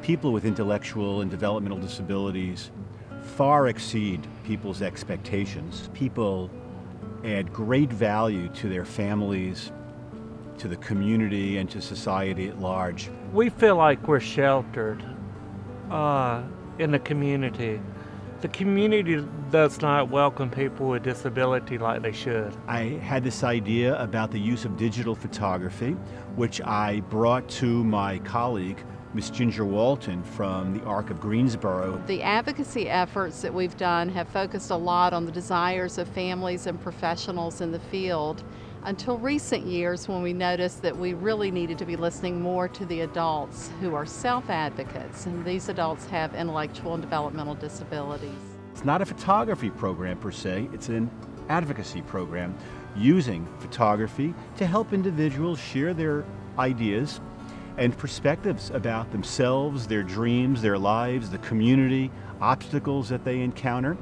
People with intellectual and developmental disabilities far exceed people's expectations. People add great value to their families, to the community, and to society at large. We feel like we're sheltered in the community. The community does not welcome people with disability like they should. I had this idea about the use of digital photography, which I brought to my colleague, Miss Ginger Walton from the Arc of Greensboro. The advocacy efforts that we've done have focused a lot on the desires of families and professionals in the field until recent years, when we noticed that we really needed to be listening more to the adults who are self-advocates, and these adults have intellectual and developmental disabilities. It's not a photography program per se, it's an advocacy program using photography to help individuals share their ideas and perspectives about themselves, their dreams, their lives, the community, obstacles that they encounter.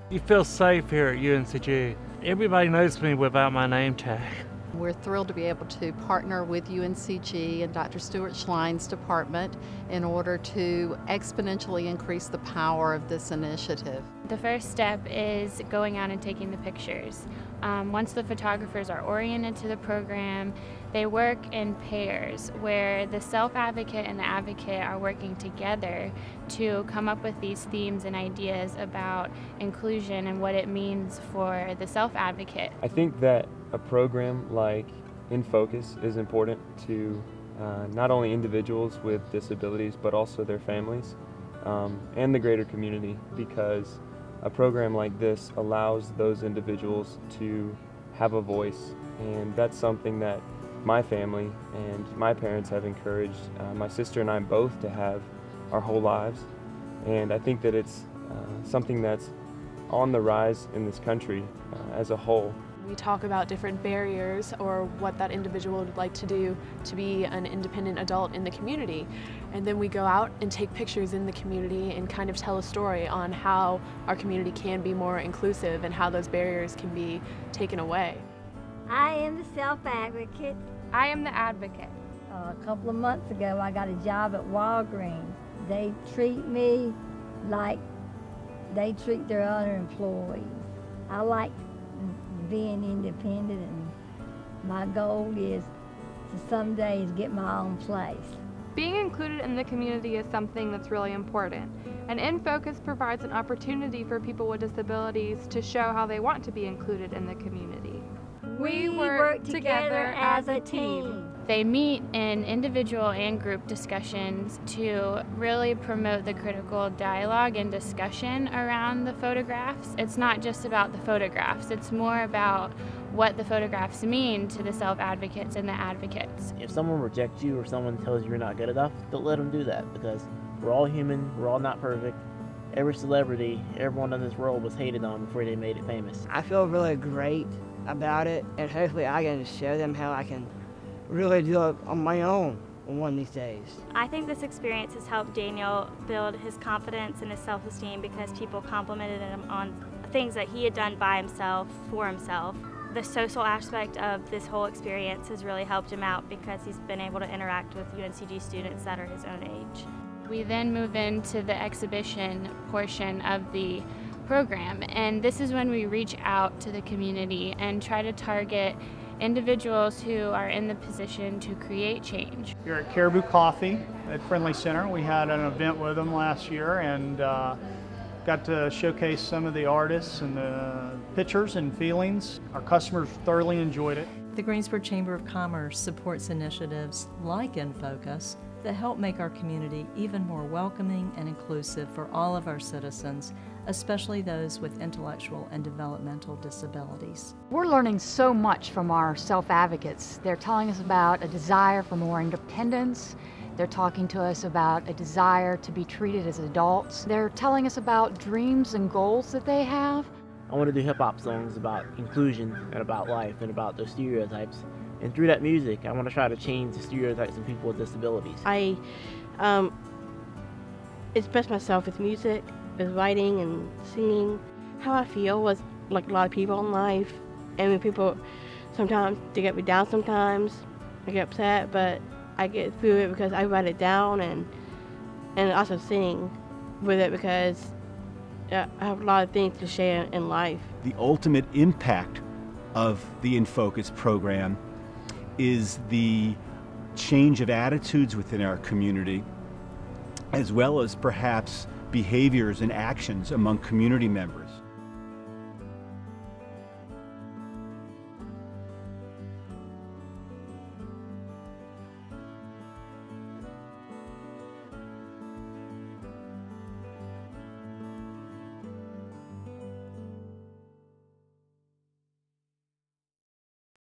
You feel safe here at UNCG. Everybody knows me without my name tag. We're thrilled to be able to partner with UNCG and Dr. Stuart Schlein's department in order to exponentially increase the power of this initiative. The first step is going out and taking the pictures. Once the photographers are oriented to the program, they work in pairs where the self-advocate and the advocate are working together to come up with these themes and ideas about inclusion and what it means for the self-advocate. I think that a program like InFocus is important to not only individuals with disabilities but also their families and the greater community, because a program like this allows those individuals to have a voice, and that's something that my family and my parents have encouraged my sister and I both to have our whole lives. And I think that it's something that's on the rise in this country as a whole. We talk about different barriers or what that individual would like to do to be an independent adult in the community. And then we go out and take pictures in the community and kind of tell a story on how our community can be more inclusive and how those barriers can be taken away. I am the self-advocate. I am the advocate. A couple of months ago, I got a job at Walgreens. They treat me like they treat their other employees. I like being independent, and my goal is to some days get my own place. Being included in the community is something that's really important, and InFocus provides an opportunity for people with disabilities to show how they want to be included in the community. We work together as a team. They meet in individual and group discussions to really promote the critical dialogue and discussion around the photographs. It's not just about the photographs, it's more about what the photographs mean to the self-advocates and the advocates. If someone rejects you or someone tells you you're not good enough, don't let them do that, because we're all human, we're all not perfect. Every celebrity, everyone in this world was hated on before they made it famous. I feel really great about it, and hopefully I can show them how I can really do it on my own one of these days. I think this experience has helped Daniel build his confidence and his self-esteem because people complimented him on things that he had done by himself, for himself. The social aspect of this whole experience has really helped him out because he's been able to interact with UNCG students that are his own age. We then move into the exhibition portion of the program, and this is when we reach out to the community and try to target individuals who are in the position to create change. Here at Caribou Coffee at Friendly Center, we had an event with them last year and got to showcase some of the artists and the pictures and feelings. Our customers thoroughly enjoyed it. The Greensboro Chamber of Commerce supports initiatives like InFocus that help make our community even more welcoming and inclusive for all of our citizens, especially those with intellectual and developmental disabilities. We're learning so much from our self-advocates. They're telling us about a desire for more independence. They're talking to us about a desire to be treated as adults. They're telling us about dreams and goals that they have. I want to do hip-hop songs about inclusion and about life and about those stereotypes. And through that music, I want to try to change the stereotypes of people with disabilities. I express myself with music, with writing and singing. How I feel was like a lot of people in life. And when people, sometimes they get me down sometimes, I get upset, but I get through it because I write it down and also sing with it because I have a lot of things to share in life. The ultimate impact of the InFocus program is the change of attitudes within our community, as well as perhaps behaviors and actions among community members.